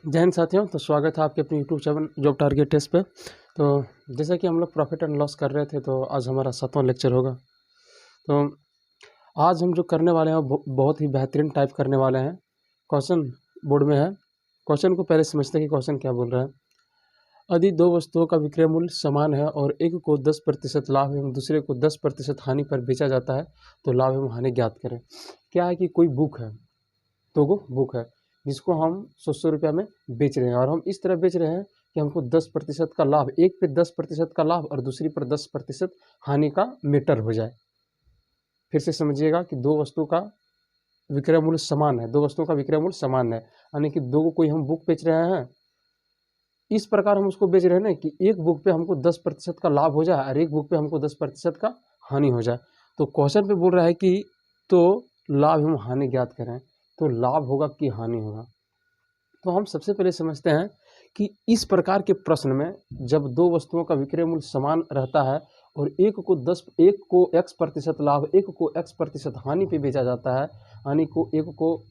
जय हिंद साथियों। तो स्वागत है आपके अपने YouTube channel job target test पे। तो जैसा कि हम लोग प्रॉफिट एंड लॉस कर रहे थे, तो आज हमारा 7वां लेक्चर होगा। तो आज हम जो करने वाले हैं वो बहुत ही बेहतरीन टाइप करने वाले हैं। क्वेश्चन बोर्ड में है। क्वेश्चन को पहले समझते हैं कि क्वेश्चन क्या बोल रहा है। यदि दो वस्तुओं का विक्रय मूल्य समान है और एक को 10% लाभ एवं दूसरे को 10% हानि पर बेचा जाता है, तो लाभ एवं हानि ज्ञात करें। क्या है कि कोई बुक है, तो वो बुक है जिसको हम 100 रुपया में बेच रहे हैं, और हम इस तरह बेच रहे हैं कि हमको 10% का लाभ, एक पे 10% का लाभ और दूसरी पर 10% हानि का मीटर हो जाए। फिर से समझिएगा कि दो वस्तु का विक्रय मूल्य समान है, दो वस्तुओं का विक्रय मूल्य समान है, यानी कि दो को कोई हम बुक बेच रहे हैं। इस प्रकार हम उसको बेच रहे हैं ना कि एक बुक पे हमको 10% का लाभ हो जाए और एक बुक पे हमको 10% का हानि हो जाए। तो क्वेश्चन पे बोल रहा है कि तो लाभ एवं हानि ज्ञात करें। तो लाभ होगा कि हानि होगा। तो हम सबसे पहले समझते हैं कि इस प्रकार के प्रश्न में जब दो वस्तुओं का विक्रय मूल्य समान रहता है और एक को x% लाभ, एक को x% हानि पे बेचा जाता है, यानी को एक को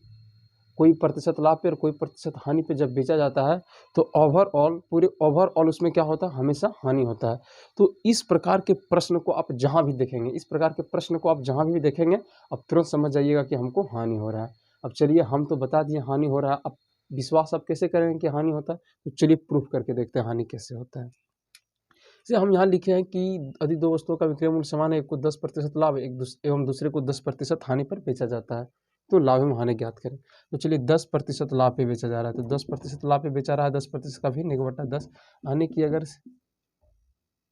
कोई प्रतिशत लाभ पे और कोई प्रतिशत हानि पे जब बेचा जाता है, तो पूरे ओवरऑल उसमें क्या होता है, हमेशा हानि होता है। तो इस प्रकार के प्रश्न को आप जहाँ भी देखेंगे, इस प्रकार के प्रश्न को आप जहाँ भी देखेंगे, अब तुरंत समझ जाइएगा कि हमको हानि हो रहा है। अब चलिए, हम तो बता दिए हानि हो रहा है, अब विश्वास आप कैसे करेंगे कि हानि होता है? तो चलिए प्रूफ करके देखते हैं हानि कैसे होता है। जैसे हम यहाँ लिखे हैं कि यदि दो वस्तुओं का विक्रय मूल्य समान है, एक को 10% लाभ एवं दूसरे को 10% हानि पर बेचा जाता है, तो लाभ एवं हानि ज्ञात करें। तो चलिए 10% लाभ पे बेचा जा रहा है, तो 10% लाभ पे बेचा रहा है, 10% का भी निगम 10, यानी कि अगर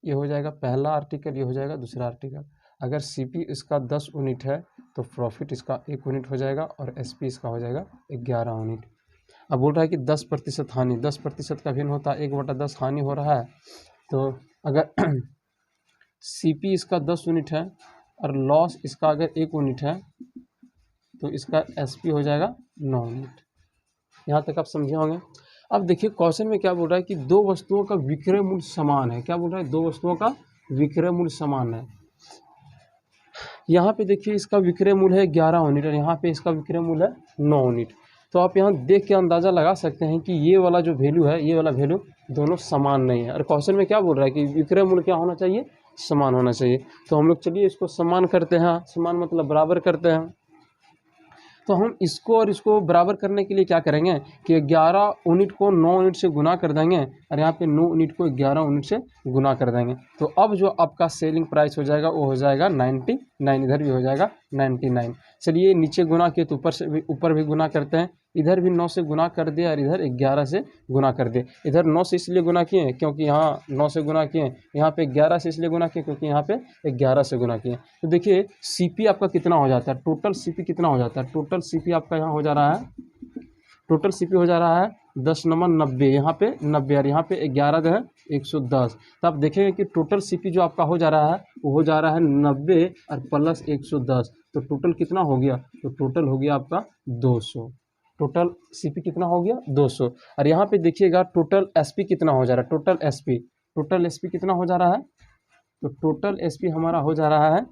ये हो जाएगा पहला आर्टिकल, ये हो जाएगा दूसरा आर्टिकल। अगर सीपी इसका 10 यूनिट है तो प्रॉफिट इसका 1 यूनिट हो जाएगा और एसपी इसका हो जाएगा 11 यूनिट। अब बोल रहा है कि 10% हानि, 10% का भिन्न होता है 1/10 हानि हो रहा है। तो अगर सीपी इसका 10 यूनिट है और लॉस इसका अगर 1 यूनिट है, तो इसका एसपी हो जाएगा 9 यूनिट। यहाँ तक आप समझे होंगे। अब देखिए क्वेश्चन में क्या बोल रहा है कि दो वस्तुओं का विक्रय मूल्य समान है। क्या बोल रहा है? दो वस्तुओं का विक्रय मूल्य समान है। यहाँ पे देखिए इसका विक्रय मूल्य है 11 यूनिट और यहाँ पे इसका विक्रय मूल्य है 9 यूनिट। तो आप यहाँ देख के अंदाज़ा लगा सकते हैं कि ये वाला जो वैल्यू है, ये वाला वैल्यू दोनों समान नहीं है। और क्वेश्चन में क्या बोल रहा है कि विक्रय मूल्य क्या होना चाहिए? समान होना चाहिए। तो हम लोग चलिए इसको समान करते हैं। समान मतलब बराबर करते हैं। तो हम इसको और इसको बराबर करने के लिए क्या करेंगे कि 11 यूनिट को 9 यूनिट से गुना कर देंगे और यहाँ पे 9 यूनिट को 11 यूनिट से गुना कर देंगे। तो अब जो आपका सेलिंग प्राइस हो जाएगा वो हो जाएगा 99, इधर भी हो जाएगा 99। चलिए नीचे गुना किए तो ऊपर भी गुना करते हैं। इधर भी 9 से गुना कर दिया और इधर 11 से गुना कर दिए। इधर 9 से इसलिए गुना किए क्योंकि यहाँ 9 से गुना किए, यहाँ पे 11 से इसलिए गुना किए क्योंकि यहाँ पे 11 से गुना किए। तो देखिए सीपी आपका कितना हो जाता है, टोटल सीपी कितना हो जाता है? टोटल सीपी आपका यहाँ हो जा रहा है, टोटल सीपी हो जा रहा है 10 नंबर 90, यहाँ पे 90 और यहाँ पे 11 जो है 110। तो आप देखेंगे कि टोटल सीपी जो आपका हो जा रहा है वो हो जा रहा है 90 और प्लस 110। तो टोटल कितना हो गया? तो टोटल हो गया आपका 200। टोटल सीपी कितना हो गया? 200। और यहाँ पे देखिएगा टोटल एसपी कितना हो जा रहा है? टोटल एसपी कितना हो जा रहा है? तो टोटल एसपी हमारा हो जा रहा है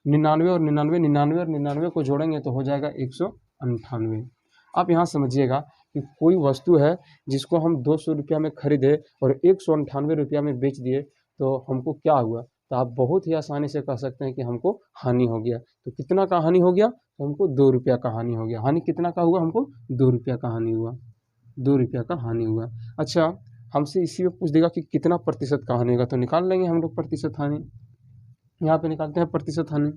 99 और 99, 99 और 99 को जोड़ेंगे तो हो जाएगा 198। आप यहाँ समझिएगा कि कोई वस्तु है जिसको हम 200 रुपया में खरीदे और 198 रुपया में बेच दिए, तो हमको क्या हुआ? तो आप बहुत ही आसानी से कह सकते हैं कि हमको हानि हो गया। तो कितना का हानि हो गया? तो हमको 2 रुपया का हानि हो गया। हानि कितना का हुआ? हमको 2 रुपया का हानि हुआ, 2 रुपया का हानि हुआ। अच्छा, हमसे इसी में पूछ देगा कि कितना प्रतिशत का हानि होगा, तो निकाल लेंगे हम लोग प्रतिशत हानि। यहाँ पे निकालते हैं प्रतिशत हानि।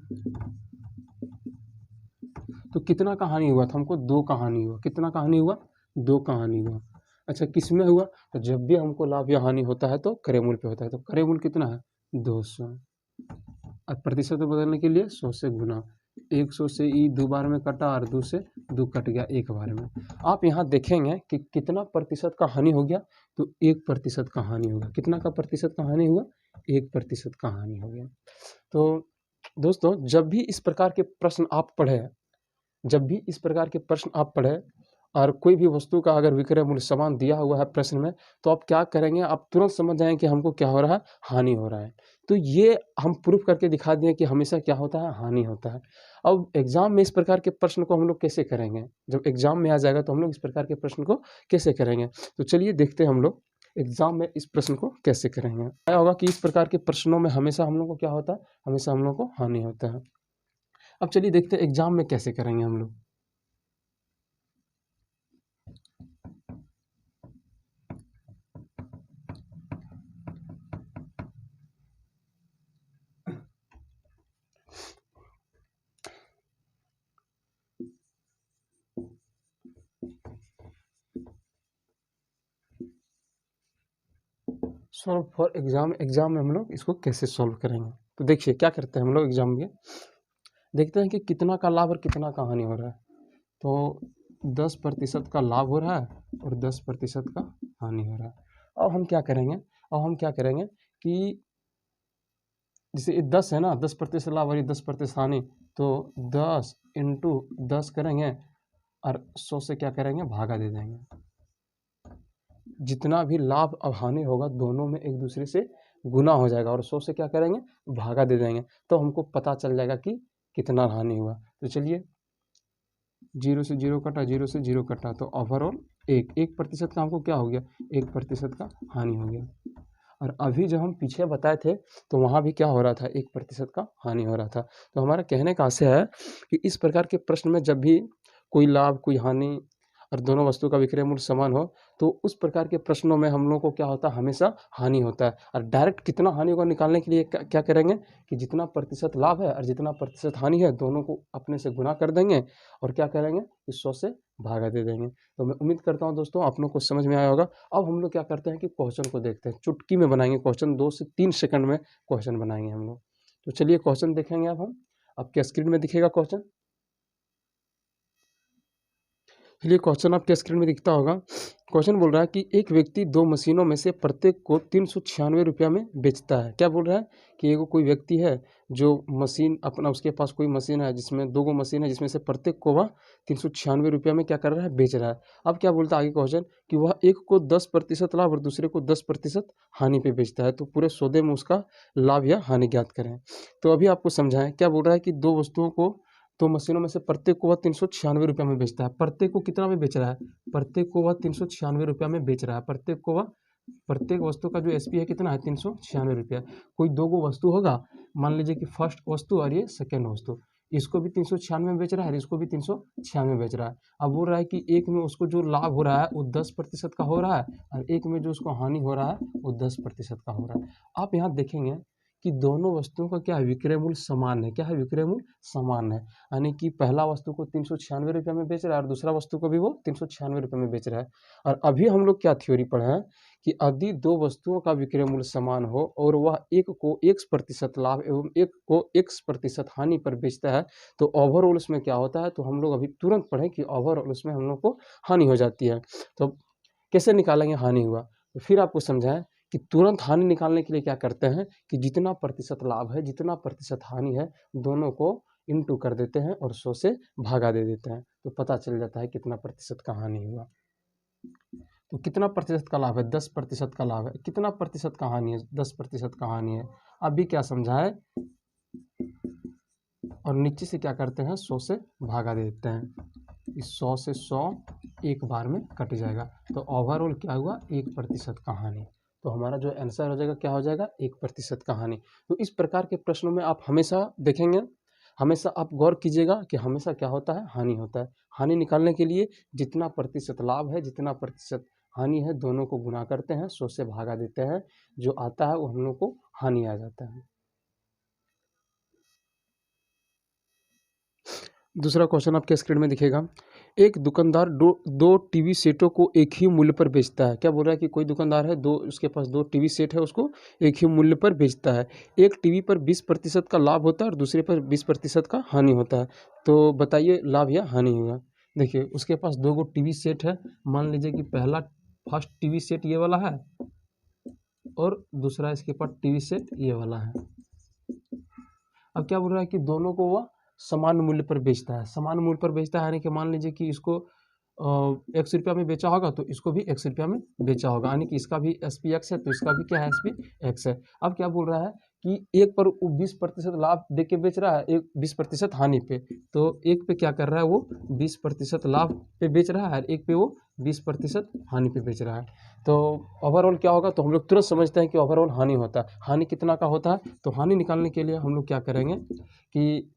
तो कितना का हानि हुआ था? हमको 2 का हानि हुआ। कितना का हानि हुआ? 2 का हानि हुआ। अच्छा, किस में हुआ? तो जब भी हमको लाभ या हानि होता है तो क्रय मूल्य पे होता है। तो क्रय मूल्य कितना है? 200। अब प्रतिशत में बदलने के लिए 100 से गुना, 100 से ई 2 बार में कटा और 2 से 2 कट गया 1 बार में। आप यहाँ देखेंगे कि कितना प्रतिशत का हानि हो गया? तो 1% का हानि होगा। कितना का प्रतिशत का हानि हुआ? 1% का हानि हो गया। तो दोस्तों, जब भी इस प्रकार के प्रश्न आप पढ़ें, और कोई भी वस्तु का अगर विक्रय मूल्य समान दिया हुआ है प्रश्न में, तो आप क्या करेंगे? आप तुरंत समझ जाएंगे कि हमको क्या हो रहा है? हानि हो रहा है। तो ये हम प्रूफ करके दिखा दिए कि हमेशा क्या होता है, हानि होता है। अब एग्जाम में इस प्रकार के प्रश्न को हम लोग कैसे करेंगे, जब एग्जाम में आ जाएगा तो हम लोग इस प्रकार के प्रश्न को कैसे करेंगे। तो चलिए देखते हैं हम लोग एग्जाम में इस प्रश्न को कैसे करेंगे। क्या होगा कि इस प्रकार के प्रश्नों में हमेशा हम लोग को क्या होता है, हमेशा हम लोग को हानि होता है। अब चलिए देखते हैं एग्जाम में कैसे करेंगे हम लोग। सॉल्व फॉर एग्जाम, एग्जाम में हम लोग इसको कैसे सॉल्व करेंगे। तो देखिए क्या करते हैं हम लोग एग्जाम में, देखते हैं कि कितना का लाभ और कितना का हानि हो रहा है। तो 10% का लाभ हो रहा है और 10% का हानि हो रहा है। अब हम क्या करेंगे, कि जैसे ये 10 है ना, 10% लाभ और ये 10% हानि, तो 10 इंटू 10 करेंगे और 100 से क्या करेंगे, भागा दे देंगे। जितना भी लाभ और हानि होगा दोनों में एक दूसरे से गुना हो जाएगा और 100 से क्या करेंगे, भागा दे देंगे। तो हमको पता चल जाएगा कि कितना हानि हुआ। तो चलिए 0 से 0 कटा, 0 से 0 कटा, तो ओवरऑल 1% का हमको क्या हो गया, 1% का हानि हो गया। और अभी जब हम पीछे बताए थे तो वहाँ भी क्या हो रहा था, 1% का हानि हो रहा था। तो हमारा कहने का आशय है कि इस प्रकार के प्रश्न में जब भी कोई लाभ कोई हानि और दोनों वस्तु का विक्रय मूल्य समान हो, तो उस प्रकार के प्रश्नों में हम लोग को क्या होता है, हमेशा हानि होता है। और डायरेक्ट कितना हानि होगा निकालने के लिए क्या करेंगे कि जितना प्रतिशत लाभ है और जितना प्रतिशत हानि है दोनों को अपने से गुना कर देंगे और क्या करेंगे, इस 100 से भागा दे देंगे। तो मैं उम्मीद करता हूँ दोस्तों आप लोग को समझ में आया होगा। अब हम लोग क्या करते हैं कि क्वेश्चन को देखते हैं, चुटकी में बनाएंगे क्वेश्चन, 2 से 3 सेकंड में क्वेश्चन बनाएंगे हम लोग। तो चलिए क्वेश्चन देखेंगे अब हम, आपके स्क्रीन में दिखेगा क्वेश्चन। चलिए क्वेश्चन आपके स्क्रीन में दिखता होगा। क्वेश्चन बोल रहा है कि एक व्यक्ति 2 मशीनों में से प्रत्येक को 396 रुपया में बेचता है। क्या बोल रहा है कि एगो कोई व्यक्ति है जो मशीन अपना, उसके पास कोई मशीन है जिसमें 2 गो मशीन है, जिसमें से प्रत्येक को वह 396 रुपया में क्या कर रहा है, बेच रहा है। अब क्या बोलता है आगे क्वेश्चन कि वह एक को 10% लाभ और दूसरे को 10% हानि पे बेचता है, तो पूरे सौदे में उसका लाभ या हानि ज्ञात करें। तो अभी आपको समझाएं, क्या बोल रहा है कि 2 वस्तुओं को, 2 मशीनों में से प्रत्येक को वह 396 रुपया में बेचता है। प्रत्येक को कितना में बेच रहा है, प्रत्येक को वह 396 रुपया में बेच रहा है। प्रत्येक को वह, प्रत्येक वस्तु का जो एसपी है कितना है, 396 रुपया। कोई 2 गो वस्तु होगा, मान लीजिए कि फर्स्ट वस्तु और ये सेकेंड वस्तु, इसको भी 396 में बेच रहा है, इसको भी 396 में बेच रहा है। अब बोल रहा है कि एक में उसको जो लाभ हो रहा है वो 10% का हो रहा है और एक में जो उसको हानि हो रहा है वो 10% का हो रहा है। आप यहाँ देखेंगे कि दोनों वस्तुओं का क्या है, विक्रय मूल्य समान है। क्या है, विक्रय मूल्य समान है, यानी कि पहला वस्तु को 396 रुपये में बेच रहा है और दूसरा वस्तु को भी वो 396 रुपये में बेच रहा है। और अभी हम लोग क्या थ्योरी पढ़े हैं कि यदि 2 वस्तुओं का विक्रय मूल्य समान हो और वह एक को 1% लाभ एवं एक को 1% हानि पर बेचता है, तो ओवरऑल उसमें क्या होता है। तो हम लोग अभी तुरंत पढ़े कि ओवरऑल उसमें हम लोग को हानि हो जाती है। तो कैसे निकालेंगे हानि हुआ, तो फिर आपको समझाएं कि तुरंत हानि निकालने के लिए क्या करते हैं कि जितना प्रतिशत लाभ है जितना प्रतिशत हानि है दोनों को इंटू कर देते हैं और 100 से भागा दे देते हैं, तो पता चल जाता है कितना प्रतिशत का हानि हुआ। तो कितना प्रतिशत का लाभ है, 10% का लाभ है, कितना प्रतिशत का हानि है, 10% का हानि है। अभी क्या समझाए, और नीचे से क्या करते हैं, 100 से भागा दे देते हैं। इस 100 से 100 एक बार में कट जाएगा, तो ओवरऑल क्या हुआ, 1% का हानि। तो हमारा जो आंसर हो जाएगा क्या हो जाएगा, 1% का हानि। तो इस प्रकार के प्रश्नों में आप हमेशा देखेंगे, हमेशा आप गौर कीजिएगा कि हमेशा क्या होता है, हानि होता है। हानि निकालने के लिए जितना प्रतिशत लाभ है जितना प्रतिशत हानि है दोनों को गुना करते हैं, 100 से भागा देते हैं, जो आता है वो हम लोग को हानि आ जाता है। दूसरा क्वेश्चन आपके स्क्रीन में दिखेगा। एक दुकानदार दो टीवी सेटों को एक ही मूल्य पर बेचता है। क्या बोल रहा है कि कोई दुकानदार है, उसके पास 2 टीवी सेट है, उसको एक ही मूल्य पर बेचता है। एक टीवी पर 20% का लाभ होता है और दूसरे पर 20% का हानि होता है। तो बताइए लाभ या हानि होगा। देखिए उसके पास 2 गो टीवी सेट है, मान लीजिए कि पहला फर्स्ट टीवी सेट ये वाला है और दूसरा इसके पास टीवी सेट ये वाला है। अब क्या बोल रहा है कि दोनों को वह समान मूल्य पर बेचता है। समान मूल्य पर बेचता है यानी कि मान लीजिए कि इसको 100 रुपया में बेचा होगा तो इसको भी 100 रुपया में बेचा होगा, यानी कि इसका भी एस पी एक्स है तो इसका भी क्या है, एस पी एक्स है। अब क्या बोल रहा है कि एक पर वो 20% लाभ दे के बेच रहा है, एक 20% हानि पे। तो एक पे क्या कर रहा है वो 20% लाभ पे बेच रहा है, एक पे वो 20% हानि पे बेच रहा है। तो ओवरऑल क्या होगा, तो हम लोग तुरंत समझते हैं कि ओवरऑल हानि होता है। हानि कितना का होता है, तो हानि निकालने के लिए हम लोग क्या करेंगे कि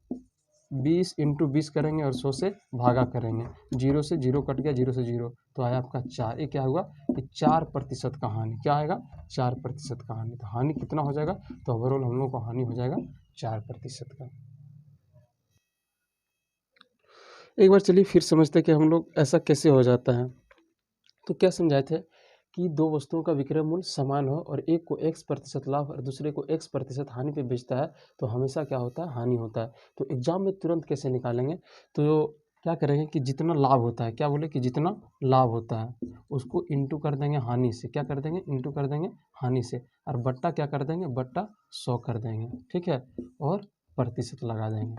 20 × 20 करेंगे और 100 से भागा करेंगे। 0 से 0 कट गया, 0 से 0 तो आया आपका 4। ये क्या हुआ कि 4% का हानि। क्या आएगा, 4% का हानि। तो हानि कितना हो जाएगा, तो ओवरऑल हम लोग को हानि हो जाएगा 4% का। एक बार चलिए फिर समझते हैं कि हम लोग ऐसा कैसे हो जाता है। तो क्या समझाए थे कि दो वस्तुओं का विक्रय मूल्य समान हो और एक को x% लाभ और दूसरे को x% हानि पे बेचता है, तो हमेशा क्या होता है, हानि होता है। तो एग्जाम में तुरंत कैसे निकालेंगे, तो क्या करेंगे कि जितना लाभ होता है, क्या बोले कि जितना लाभ होता है उसको इंटू कर देंगे हानि से। क्या कर देंगे, इंटू कर देंगे हानि से, और बट्टा क्या कर देंगे, बट्टा 100 कर देंगे, ठीक है, और प्रतिशत लगा देंगे।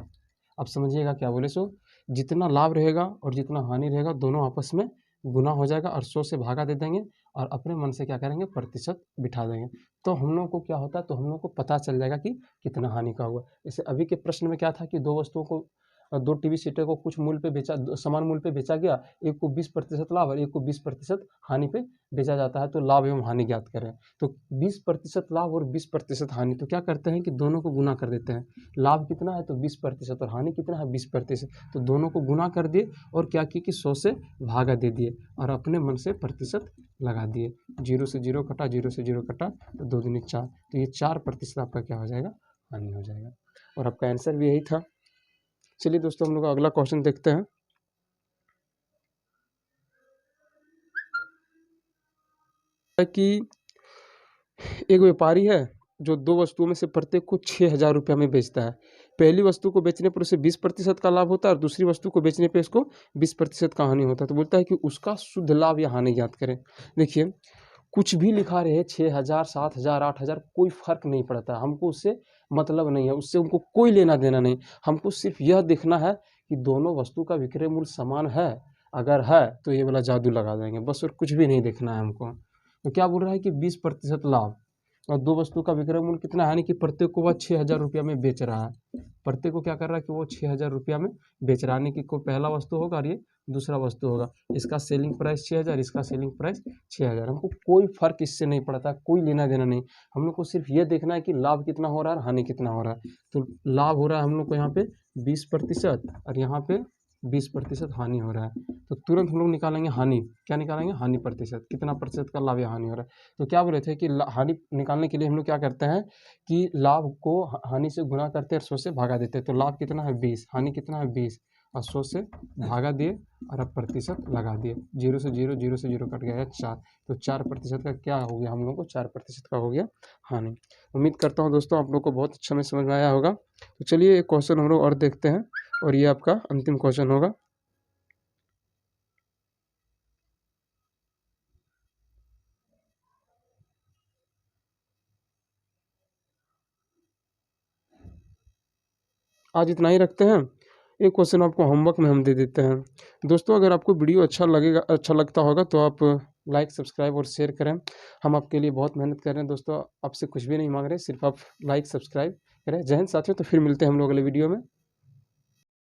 अब समझिएगा क्या बोले, सो जितना लाभ रहेगा और जितना हानि रहेगा दोनों आपस में गुना हो जाएगा और 100 से भागा दे देंगे और अपने मन से क्या करेंगे, प्रतिशत बिठा देंगे। तो हम लोग को क्या होता है, तो हम लोग को पता चल जाएगा कि कितना हानि का हुआ। जैसे अभी के प्रश्न में क्या था कि दो वस्तुओं को, दो टीवी सेटों को कुछ मूल्य पे बेचा, समान मूल्य पे बेचा गया, एक को 20% लाभ और एक को 20% हानि पे बेचा जाता है, तो लाभ एवं हानि ज्ञात करें। तो 20% लाभ और 20% हानि, तो क्या करते हैं कि दोनों को गुना कर देते हैं। लाभ कितना है, तो 20% और हानि कितना है, 20%। तो दोनों को गुना कर दिए और क्या किए कि 100 से भागा दे दिए और अपने मन से प्रतिशत लगा दिए। 0 से 0 कटा, 0 से 0 कटा, तो 2 दूनी 4, तो ये 4% आपका क्या हो जाएगा, हानि हो जाएगा। और आपका आंसर भी यही था। चलिए दोस्तों, हम लोग अगला क्वेश्चन देखते हैं। कि एक व्यापारी है जो दो वस्तुओं में से प्रत्येक को 6,000 रुपये में बेचता है। पहली वस्तु को बेचने पर उसे 20% का लाभ होता है और दूसरी वस्तु को बेचने पर इसको 20% का हानि होता है। तो बोलता है कि उसका शुद्ध लाभ या हानि ज्ञात करें। देखिए, कुछ भी लिखा रहे 6,000, 7,000, 8,000, कोई फर्क नहीं पड़ता, हमको उससे मतलब नहीं है, उससे हमको कोई लेना देना नहीं। हमको सिर्फ यह देखना है कि दोनों वस्तु का विक्रय मूल्य समान है। अगर है तो ये वाला जादू लगा देंगे बस, और कुछ भी नहीं देखना है हमको। तो क्या बोल रहा है कि 20% लाभ और दो वस्तु का विक्रय मूल्य कितना है, यानी कि प्रत्येक को वह 6,000 रुपया में बेच रहा है। प्रत्येक को क्या कर रहा है कि वो 6,000 रुपया में बेच रहा है, यानी कि कोई पहला वस्तु होगा और ये दूसरा वस्तु होगा। इसका सेलिंग प्राइस 6,000, इसका सेलिंग प्राइस 6,000। हमको कोई फर्क इससे नहीं पड़ता, कोई लेना देना नहीं। हम लोग को सिर्फ ये देखना है कि लाभ कितना हो रहा है और हानि कितना हो रहा है। तो लाभ हो रहा है हम लोग को यहाँ पे 20% और यहाँ पे 20% हानि हो रहा है। तो तुरंत हम लोग निकालेंगे हानि। क्या निकालेंगे, हानि प्रतिशत, कितना प्रतिशत का लाभ या हानि हो रहा है। तो क्या बोले थे कि हानि निकालने के लिए हम लोग क्या करते हैं कि लाभ को हानि से गुना करते हैं और 100 से भागा देते हैं। तो लाभ कितना है 20, हानि कितना है 20 और 100 से भागा दिए और अब प्रतिशत लगा दिए। 0 से 0, 0 से 0 कट गया है 4। तो 4% का क्या हो गया, हम लोग को 4% का हो गया हानि। उम्मीद करता हूँ दोस्तों आप लोग को बहुत अच्छा में समझ में आया होगा। तो चलिए एक क्वेश्चन हम लोग और देखते हैं और ये आपका अंतिम क्वेश्चन होगा। आज इतना ही रखते हैं। एक क्वेश्चन आपको होमवर्क में हम दे देते हैं। दोस्तों, अगर आपको वीडियो अच्छा लगता होगा तो आप लाइक, सब्सक्राइब और शेयर करें। हम आपके लिए बहुत मेहनत कर रहे हैं दोस्तों, आपसे कुछ भी नहीं मांग रहे, सिर्फ आप लाइक सब्सक्राइब करें। जय हिंद साथियों, तो फिर मिलते हैं हम लोग अगले वीडियो में।